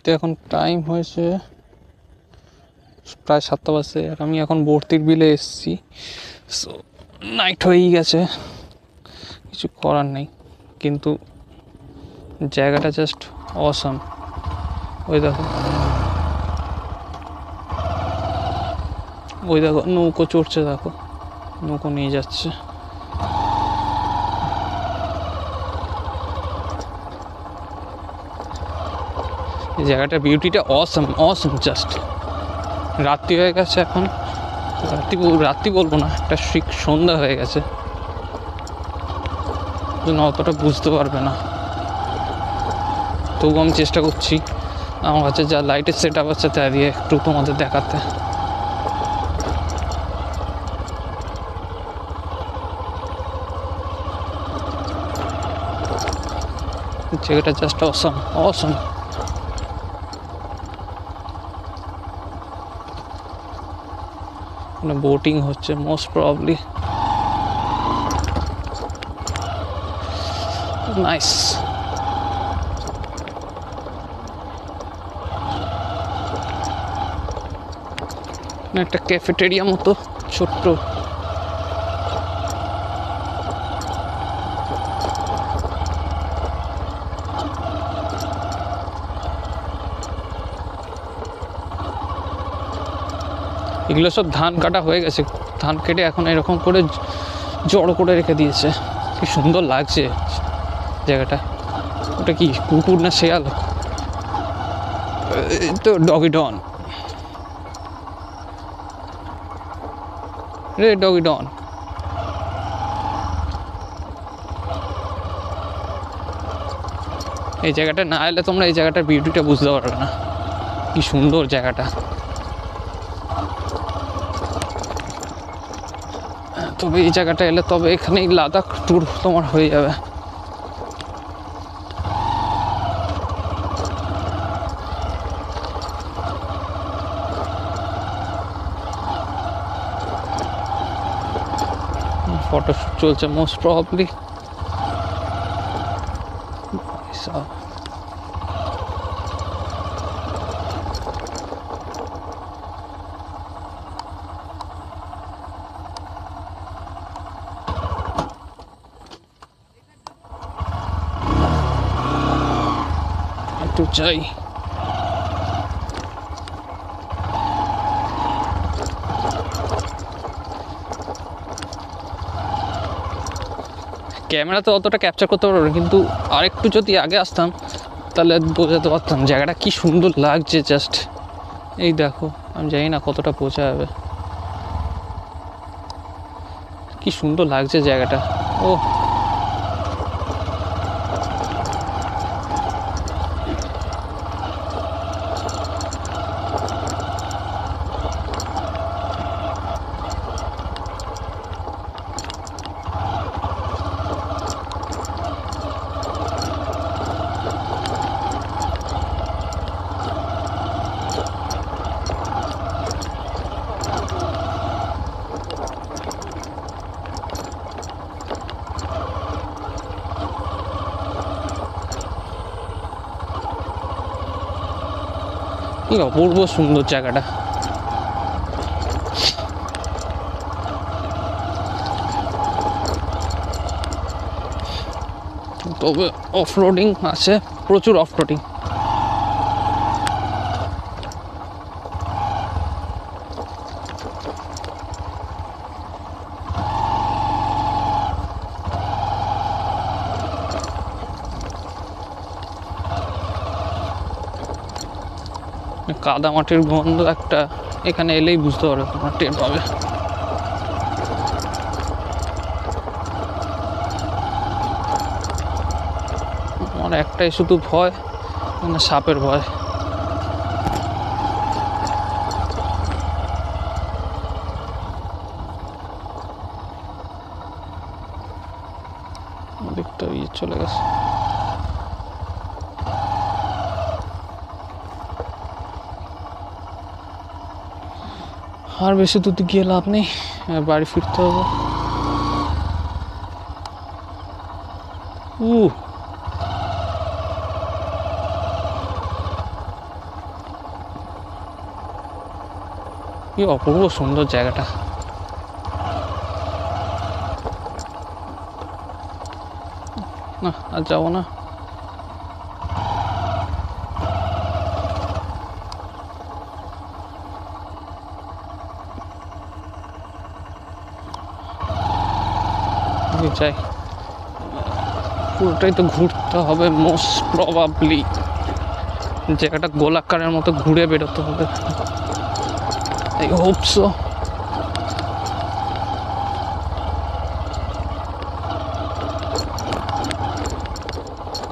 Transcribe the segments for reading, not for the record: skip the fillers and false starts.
ঘড়িতে এখন টাইম হয়েছে প্রায় 7টা বাজে, আর আমি এখন ভর্তির বিলে এসেছি। সো নাইট হয়েই গেছে, কিছু করার নেই। কিন্তু জায়গাটা জাস্ট অসাম। ওই দেখো, ওই দেখো নৌকো চড়ছে, দেখো নৌকো নিয়ে যাচ্ছে। এই জায়গাটার বিউটিটা অসাম অসাম জাস্ট। রাত্রি হয়ে গেছে এখন, রাত্রি বলবো না, একটা সন্ধ্যা হয়ে গেছে, অতটা বুঝতে পারবে না। তবু আমি চেষ্টা করছি আমার কাছে যা লাইটের সেট আপ আছে তা দিয়ে একটু তোমাদের দেখাতে। জায়গাটা জাস্ট অসাম অসাম। বোটিং হচ্ছে মোস্ট প্রবাবলি। নাইস। একটা ক্যাফেটেরিয়া মতো ছোট্ট, এগুলো সব ধান কাটা হয়ে গেছে, ধান কেটে এখন এরকম করে জড়ো করে রেখে দিয়েছে। কি সুন্দর লাগছে জায়গাটা। ওটা কি কুকুর না শেয়াল? তো ডগি ডন, রে ডগি ডন। এই জায়গাটা না এলে তোমরা এই জায়গাটার বিউটিটা বুঝতে পারবে না, কি সুন্দর জায়গাটা। তবে এই জায়গাটা এলে তবে এখানেই লাদাখ ট্যুর তোমার হয়ে যাবে। ফটোশুট চলছে মোস্ট প্রবাবলি। একটু চাই। ক্যামেরাতে অতটা ক্যাপচার করতে পারবো না, কিন্তু আরেকটু যদি আগে আসতাম তাহলে বোঝাতে পারতাম জায়গাটা কি সুন্দর লাগছে জাস্ট। এই দেখো, আমি জানি না কতটা বোঝা যাবে, কি সুন্দর লাগছে জায়গাটা। ও কি অপূর্ব সুন্দর জায়গাটা। তবে অফ রোডিং আছে, প্রচুর অফ রোডিং। কাদা মাটির গন্ধ একটা এখানে এলেই বুঝতে পারবে, তোমার টের পাবে। আমার একটাই শুধু ভয়, মানে সাপের ভয়। দিকটা ইয়ে চলে গেছে। আর বেশি দূর গিয়ে লাভ নেই, বাড়ি ফিরতে হবে। কি অপূর্ব সুন্দর জায়গাটা। না আর যাবো না। যাই, পুরোটাই তো ঘুরতে হবে মোস্ট প্রবাবলি। জায়গাটা গোলাকারের মতো ঘুরে বেরোতে হবে। I hope so.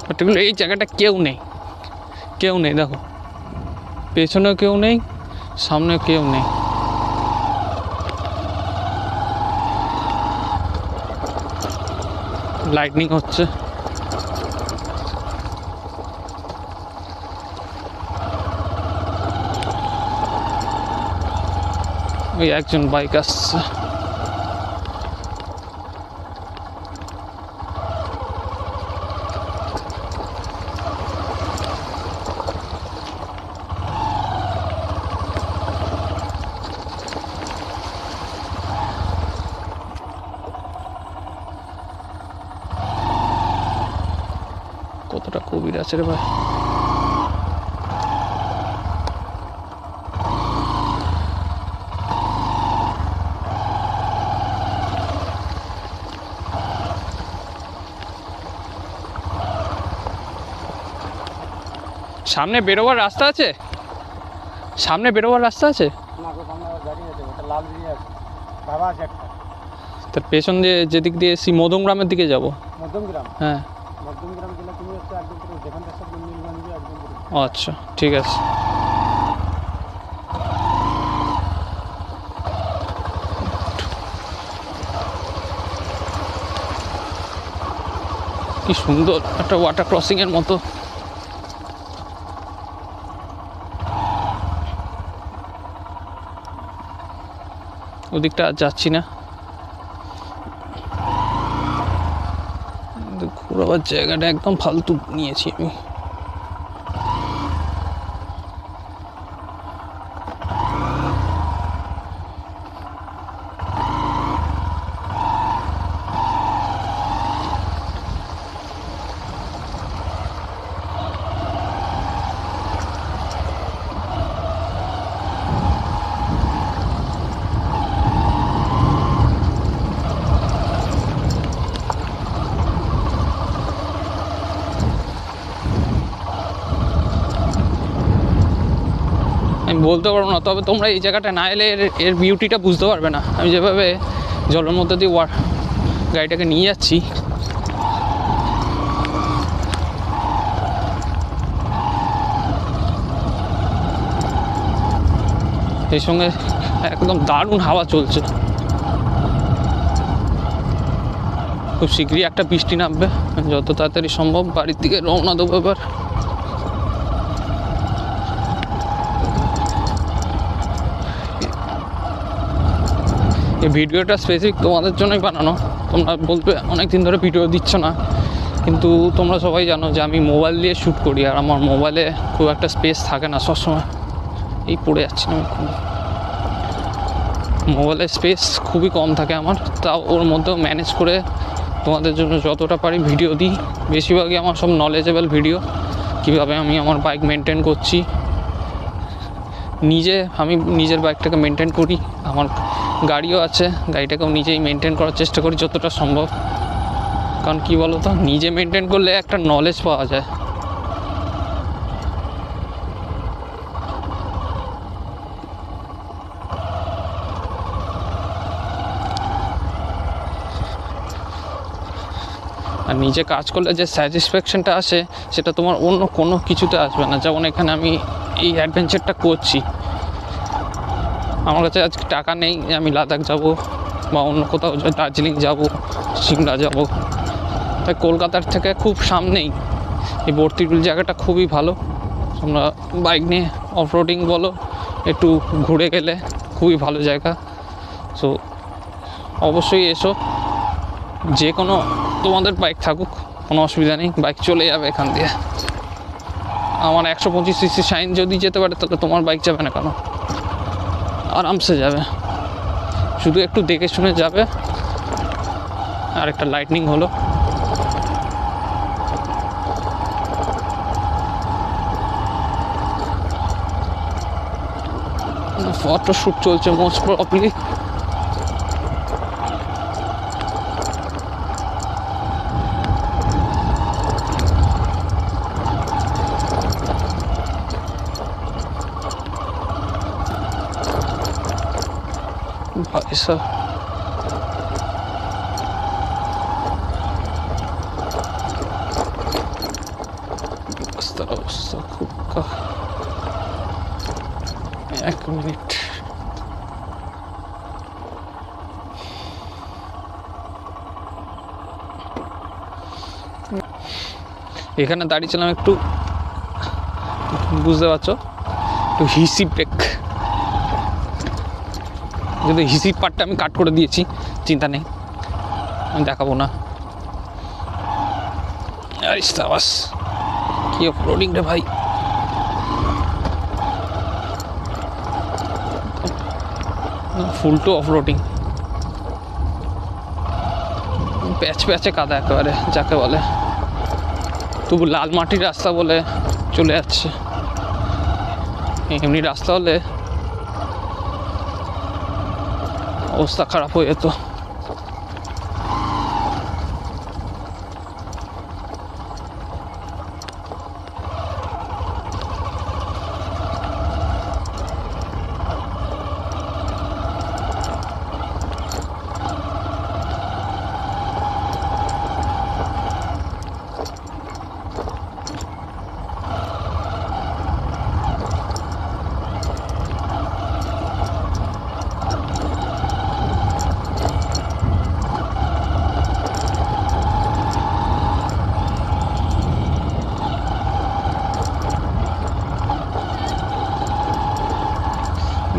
পার্টিকুলার এই জায়গাটা কেউ নেই, কেউ নেই। দেখো পেছনেও কেউ নেই, সামনেও কেউ নেই। লাইটনিং হচ্ছে। ওই একজন বাইক আসছে। কতটা কবির আছে রে ভাই। সামনে বেরোবার রাস্তা আছে? সামনে বেরোবার রাস্তা আছে? তার পেছন দিয়ে যেদিক দিয়ে এসি মধ্যমগ্রামের দিকে যাবো। মধ্যমগ্রাম? হ্যাঁ। মধ্যমগ্রাম গেলে তুমি হচ্ছে একদম পুরো যেখান থেকে নীলগঞ্জে একদম পুরো। আচ্ছা ঠিক আছে। কি সুন্দর একটা ওয়াটার ক্রসিং এর মতো। ওদিকটা যাচ্ছি না, ঘোরাবার জায়গাটা একদম ফালতু নিয়েছি আমি। আমি বলতে পারবো না, তবে তোমরা এই জায়গাটা না এলে এর বিউটিটা বুঝতে পারবে না। আমি যেভাবে জলের মধ্যে দিয়ে গাড়িটাকে নিয়ে যাচ্ছি, এই সঙ্গে একদম দারুণ হাওয়া চলছে। খুব শীঘ্রই একটা বৃষ্টি নামবে, যত তাড়াতাড়ি সম্ভব বাড়ির দিকে রওনা দেবো এবার। এই ভিডিওটা স্পেসিফিক তোমাদের জন্যই বানানো। তোমরা বলবে অনেক দিন ধরে ভিডিও দিচ্ছ না, কিন্তু তোমরা সবাই জানো যে আমি মোবাইল দিয়ে শ্যুট করি, আর আমার মোবাইলে খুব একটা স্পেস থাকে না সবসময়। এই পড়ে যাচ্ছি না আমি, মোবাইলের স্পেস খুবই কম থাকে আমার, তাও ওর মধ্যেও ম্যানেজ করে তোমাদের জন্য যতটা পারি ভিডিও দিই। বেশিরভাগই আমার সব নলেজেবল ভিডিও, কীভাবে আমি আমার বাইক মেনটেন করছি। আমি নিজের বাইকটাকে মেনটেন করি, আমার গাড়িও আছে, গাড়িটাকেও নিজেই মেনটেন করার চেষ্টা করি যতটা সম্ভব। কারণ কী বলো তো, নিজে মেনটেন করলে একটা নলেজ পাওয়া যায়। আর নিজে কাজ করলে যে স্যাটিসফ্যাকশনটা আসে, সেটা তোমার অন্য কোনো কিছুতে আসবে না। যেমন এখানে আমি এই অ্যাডভেঞ্চারটা করছি, আমার কাছে আজকে টাকা নেই আমি লাদাখ যাব বা অন্য কোথাও দার্জিলিং যাব, সিমলা যাব, তাই কলকাতার থেকে খুব সামনেই এই বর্তিগুল জায়গাটা খুবই ভালো। তোমরা বাইক নিয়ে অফরোডিং বলো, একটু ঘুরে গেলে খুবই ভালো জায়গা। সো অবশ্যই এসো, যে কোনো তোমাদের বাইক থাকুক কোনো অসুবিধা নেই, বাইক চলে যাবে এখান দিয়ে। আমার 125 সিসি শাইন যদি যেতে পারে, তাহলে তোমার বাইক যাবে না কেন? আরামসে যাবে, শুধু একটু দেখে শুনে যাবে। আর একটা লাইটনিং হলো, ফটো শ্যুট চলছে মোস্ট প্রবলি। भाई साहब রাস্তার অবস্থা খুব এক মিনিট। এখানে দাঁড়িয়েছিলাম একটু, বুঝতে পারছো, একটু হিসি ব্রেক, কিন্তু হিসি পার্টটা আমি কাট করে দিয়েছি, চিন্তা নেই, আমি দেখাবো না। আর ইস্তাবাস কি অফরোডিং রে ভাই, ফুল টু অফরোডিং, প্যাচ প্যাচে কাদা একেবারে যাকে বলে, তবু লাল মাটির রাস্তা বলে চলে যাচ্ছে। এমনি রাস্তা হলে অবস্থা খারাপ হয়ে যেত।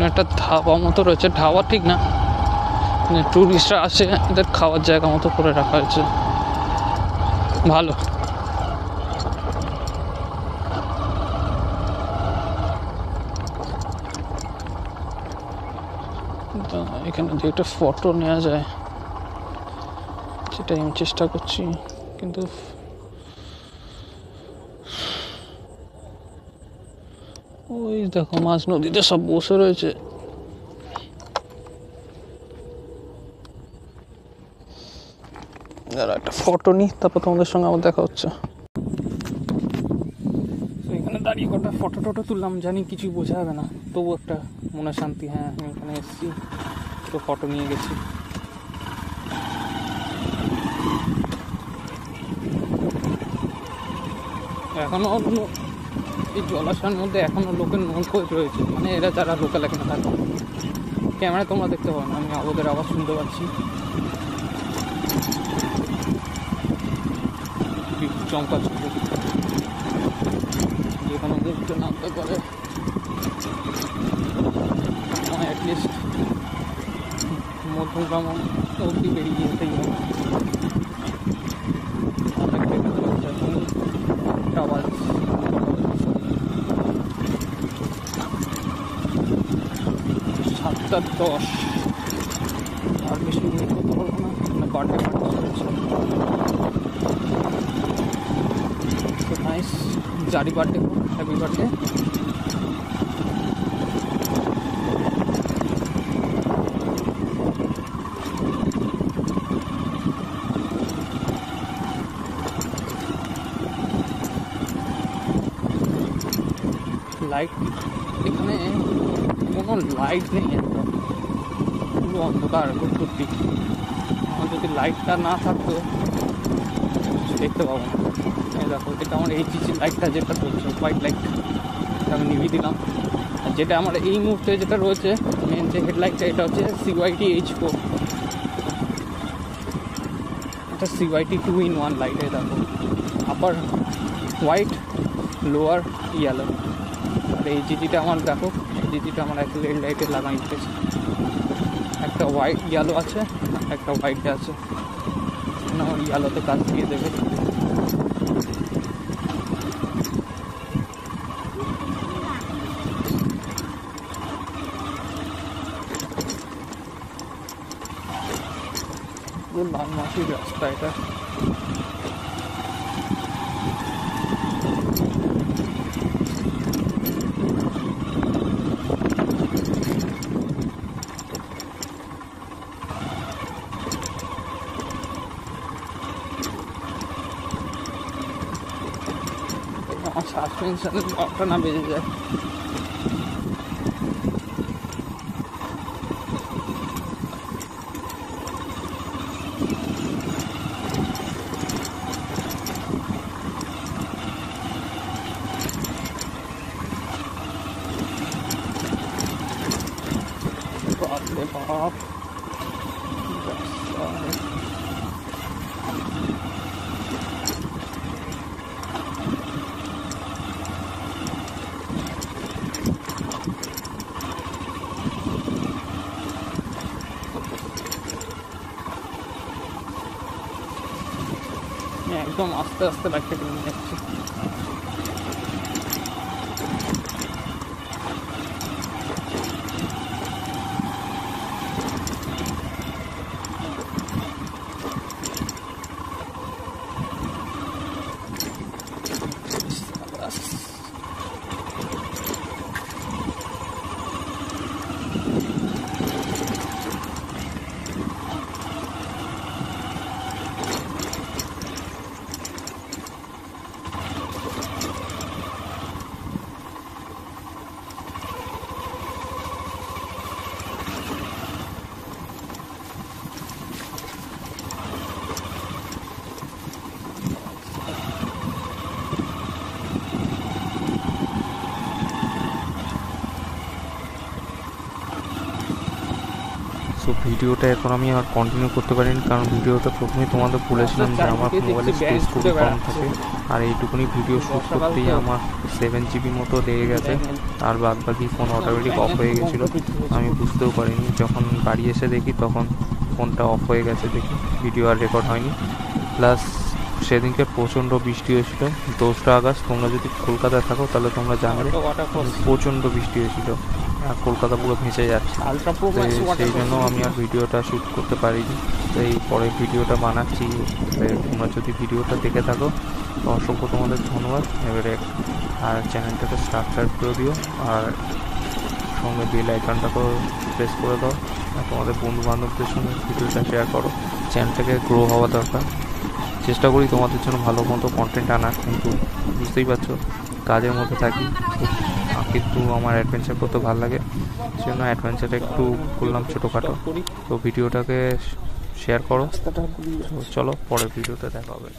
একটা ধাবা মতো রয়েছে, ধাবা ঠিক না, টুরিস্টরা আসে, এদের খাওয়ার জায়গা মতো করে রাখা হয়েছে, ভালো। এখানে যে একটা ফটো নেওয়া যায় সেটাই আমি চেষ্টা করছি, কিন্তু ওই দেখো মাঝ নদীতে সব বসে রয়েছে। একটা ফটো নিই, তারপর তোমাদের সঙ্গে আমার দেখা হচ্ছে। এখানে দাঁড়িয়ে কটা ফটো টটো তুললাম, জানি কিছু বোঝা যাবে না, তবু একটা মনে শান্তি, হ্যাঁ আমি এখানে এসেছি, তো ফটো নিয়ে গেছি। এখনো এই জলাশয়ের মধ্যে এখনো লোকের নৌকোয় রয়েছে, মানে এরা যারা লোকাল এখানে থাকে। ক্যামেরায় তোমরা দেখতে পাও না, আমি ওদের আওয়াজ শুনতে পাচ্ছি, চমকা চমকে যেখানে মুখটা নামতে পারে, অ্যাটলিস্ট মধ্যগ্রাম অবধি বেরিয়ে যেতেই হবে। আওয়াজ 7:10, আর বেশি মিনিট করতে পারবো না, মানে বার্থডে পার্টি চলেছে। তো নাইস, জারি বার্থডে, হ্যাপি বার্থডে। লাইট, এখানে কোনো লাইট নেই, একদম পুরো অন্ধকার ঘুরঘুরতি। আমার যদি লাইটটা না থাকতো দেখতে পাবো না। এই দেখো, এটা আমার এইচজি লাইটটা যেটা চলছে, হোয়াইট লাইট, এটা আমি নিভিয়ে দিলাম। আর যেটা আমার এই মুহূর্তে যেটা রয়েছে মেন যে হেডলাইটটা, এটা হচ্ছে CYT H4, এটা CYT 2-in-1 লাইট। এই দেখো, আপার হোয়াইট, লোয়ার ইয়েলো। আর এই জিজিটা আমার দেখো, এই জিজিটা আমার একটা রেড লাইটে লাগাই দিতেছে, একটা হোয়াইট ইয়েলো আছে, একটা হোয়াইটে আছে, আমার ইয়েলোতে কাজ দিয়ে দেবে। লালমাটির রাস্তা এটা। আমার সাসপেনশনের বারোটা না বেজে যায়। বাপরে বাপ, একদম আস্তে আস্তে বাইকটাকে নিয়ে যাচ্ছি। সো ভিডিওটা এখন আমি আর কন্টিনিউ করতে পারিনি, কারণ ভিডিওটা প্রথমেই তোমাদের বলেছিলাম যে আমার মোবাইলে স্পেস খুবই কম থাকে, আর এইটুকুনি ভিডিও শ্যুট করতেই আমার 7 GB মতো লেগে গেছে, আর বাদ বাকি ফোন অটোমেটিক অফ হয়ে গেছিলো। আমি বুঝতেও পারিনি, যখন বাড়ি এসে দেখি তখন ফোনটা অফ হয়ে গেছে, দেখি ভিডিও আর রেকর্ড হয়নি। প্লাস সেদিনকে প্রচণ্ড বৃষ্টি হয়েছিল, 2রা আগস্ট। তোমরা যদি কলকাতায় থাকো তাহলে তোমরা জানবে প্রচণ্ড বৃষ্টি হয়েছিল, আর কলকাতা পুরো ভেসে যাচ্ছে। সেই জন্য আমি আর ভিডিওটা শ্যুট করতে পারিনি, তো এই পরে ভিডিওটা বানাচ্ছি। তোমরা যদি ভিডিওটা দেখে থাকো তো অসংখ্য তোমাদের ধন্যবাদ। এবারে আর চ্যানেলটাকে সাবস্ক্রাইব করে দিও, আর সঙ্গে বেল আইকনটাকেও প্রেস করে দাও, আর তোমাদের বন্ধু বান্ধবদের সঙ্গে ভিডিওটা শেয়ার করো। চ্যানেলটাকে গ্রো হওয়া দরকার। চেষ্টা করি তোমাদের জন্য ভালো মতো কন্টেন্ট আনার, কিন্তু বুঝতেই পারছো কাজের মধ্যে থাকি, কিন্তু আমার অ্যাডভেঞ্চার করতে ভালো লাগে, সেজন্য অ্যাডভেঞ্চারটা একটু করলাম ছোটোখাটো। তো ভিডিওটাকে শেয়ার করো। চলো পরের ভিডিওতে দেখা হবে।